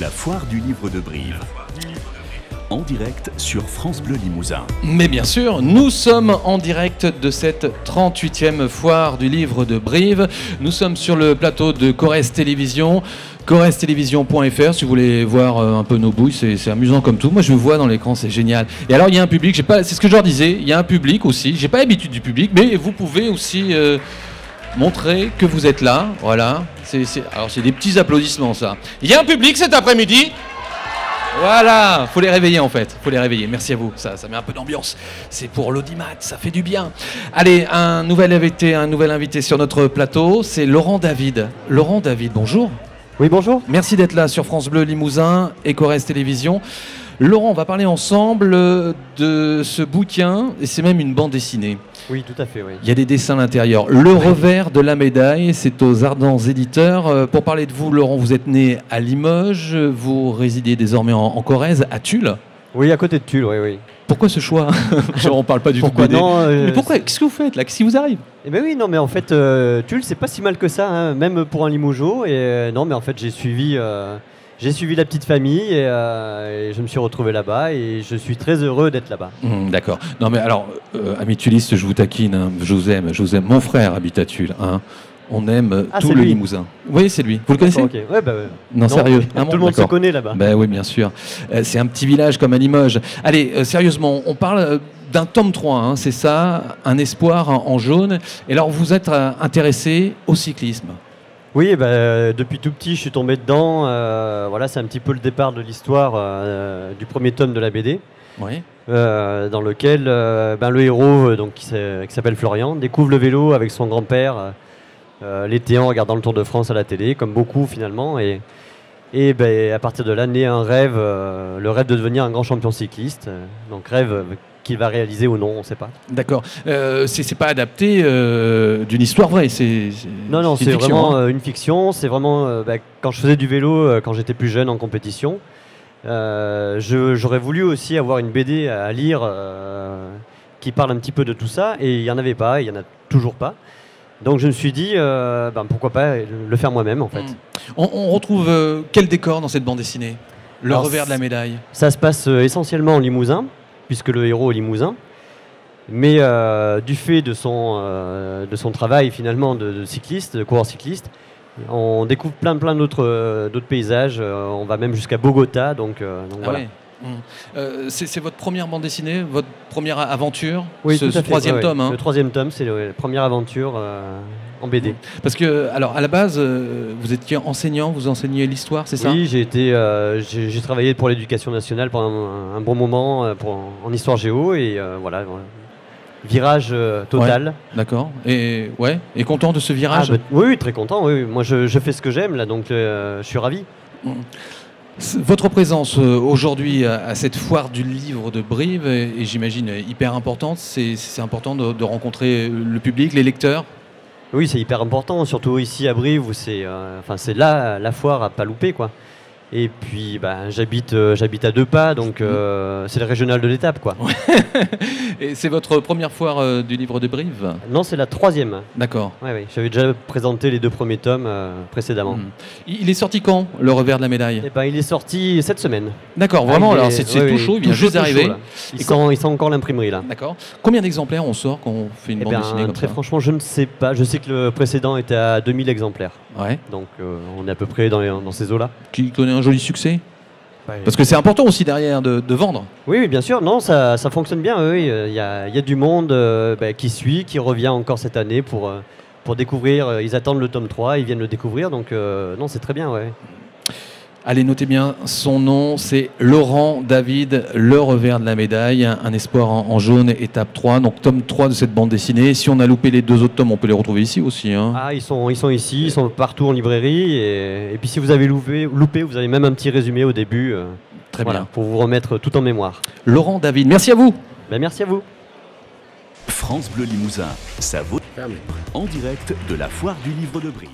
la foire du livre de Brive. En direct sur France Bleu Limousin. Mais bien sûr, nous sommes en direct de cette 38e foire du livre de Brive. Nous sommes sur le plateau de Corrèze Télévision. CorrèzeTélévision.fr si vous voulez voir un peu nos bouilles, c'est amusant comme tout. Moi je vous vois dans l'écran, c'est génial. Et alors il y a un public, c'est ce que je leur disais, il y a un public aussi, j'ai pas l'habitude du public, mais vous pouvez aussi montrer que vous êtes là, voilà. Alors c'est des petits applaudissements ça. Il y a un public cet après-midi. Voilà, faut les réveiller en fait, faut les réveiller. Merci à vous, ça met un peu d'ambiance. C'est pour l'audimat, ça fait du bien. Allez, un nouvel invité sur notre plateau, c'est Laurent David. Laurent David, bonjour. Oui, bonjour. Merci d'être là sur France Bleu Limousin et Corrèze Télévision. Laurent, on va parler ensemble de ce bouquin, et c'est même une bande dessinée. Oui, tout à fait, oui. Il y a des dessins à l'intérieur. Le revers de la médaille, c'est aux Ardents Éditeurs. Pour parler de vous, Laurent, vous êtes né à Limoges, vous résidez désormais en Corrèze, à Tulle. Oui, à côté de Tulle, oui, oui. Pourquoi ce choix? On ne parle pas du tout de BD. Mais pourquoi? Qu'est-ce que vous faites là? Qu'est-ce qui vous arrive? Eh ben oui, non, mais en fait, Tulle, c'est pas si mal que ça, hein, même pour un Limogeau. Et non, mais en fait, j'ai suivi la petite famille et je me suis retrouvé là-bas et je suis très heureux d'être là-bas. D'accord. Non, mais alors, ami tulliste, je vous taquine, hein, je vous aime. Mon frère habite à Tulle. Hein. On aime tout le Limousin. Oui, c'est lui. Vous le connaissez? Okay. Ouais, bah, non, sérieux. Tout le monde se connaît là-bas. Ben oui, bien sûr. C'est un petit village comme à Limoges. Allez, sérieusement, on parle d'un tome 3, hein, c'est ça, un espoir en jaune. Et alors, vous êtes intéressé au cyclisme? Oui, depuis tout petit, je suis tombé dedans. Voilà, c'est un petit peu le départ de l'histoire du premier tome de la BD. Oui. Dans lequel le héros, qui s'appelle Florian, découvre le vélo avec son grand-père l'été en regardant le Tour de France à la télé, comme beaucoup finalement. Et à partir de là, naît un rêve, le rêve de devenir un grand champion cycliste. Donc rêve qu'il va réaliser ou non, on ne sait pas. D'accord. C'est pas adapté d'une histoire vraie. Non, c'est vraiment une fiction. C'est vraiment quand je faisais du vélo, quand j'étais plus jeune en compétition. J'aurais voulu aussi avoir une BD à lire qui parle un petit peu de tout ça, et il n'y en avait pas, il n'y en a toujours pas. Donc je me suis dit, pourquoi pas le faire moi-même en fait. On retrouve quel décor dans cette bande dessinée? Revers de la médaille. Ça se passe essentiellement en Limousin, puisque le héros est limousin. Mais du fait de son travail finalement de cycliste, de coureur cycliste, on découvre plein d'autres paysages. On va même jusqu'à Bogota, donc voilà. Ouais. C'est votre première bande dessinée, votre première aventure? Oui, ce troisième tome. Hein. Le troisième tome, c'est la première aventure en BD. Parce que, alors, à la base, vous étiez enseignant, vous enseignez l'histoire, c'est ça? Oui, j'ai travaillé pour l'Éducation nationale pendant un bon moment en histoire géo, et voilà. Virage total. Ouais, d'accord. Et content de ce virage? Oui, très content. Oui. Moi, je fais ce que j'aime, là, donc je suis ravi. Votre présence aujourd'hui à cette foire du livre de Brive est, j'imagine, hyper importante. C'est important de rencontrer le public, les lecteurs? Oui, c'est hyper important, surtout ici à Brive où c'est là la foire à pas louper, quoi. Et puis j'habite à 2 pas, donc c'est le régional de l'étape, quoi. Et c'est votre première foire du livre de Brive? Non, c'est la 3e. D'accord. Oui. J'avais déjà présenté les 2 premiers tomes précédemment. Il est sorti quand, le revers de la médaille? Il est sorti cette semaine. D'accord, vraiment, alors c'est tout chaud, il vient juste d'arriver. Il sent encore l'imprimerie là. D'accord. Combien d'exemplaires on sort quand on fait une bande dessinée comme très ça? Franchement, je ne sais pas. Je sais que le précédent était à 2000 exemplaires. Ouais. Donc on est à peu près dans ces eaux-là. Qui connaît un joli succès? Parce que c'est important aussi derrière de vendre. Oui, bien sûr. Non, ça fonctionne bien. Oui, il y a du monde qui suit, qui revient encore cette année pour découvrir. Ils attendent le tome 3, ils viennent le découvrir. Donc non, c'est très bien. Ouais. Allez, notez bien son nom, c'est Laurent David, le revers de la médaille, un espoir en jaune, étape 3, donc tome 3 de cette bande dessinée. Si on a loupé les 2 autres tomes, on peut les retrouver ici aussi. Hein. Ah, ils sont ici, ils sont partout en librairie. Et puis si vous avez loupé, vous avez même un petit résumé au début. Très bien. Pour vous remettre tout en mémoire. Laurent David, merci à vous. Merci à vous. France Bleu Limousin, ça vaut en direct de la foire du livre de Brive.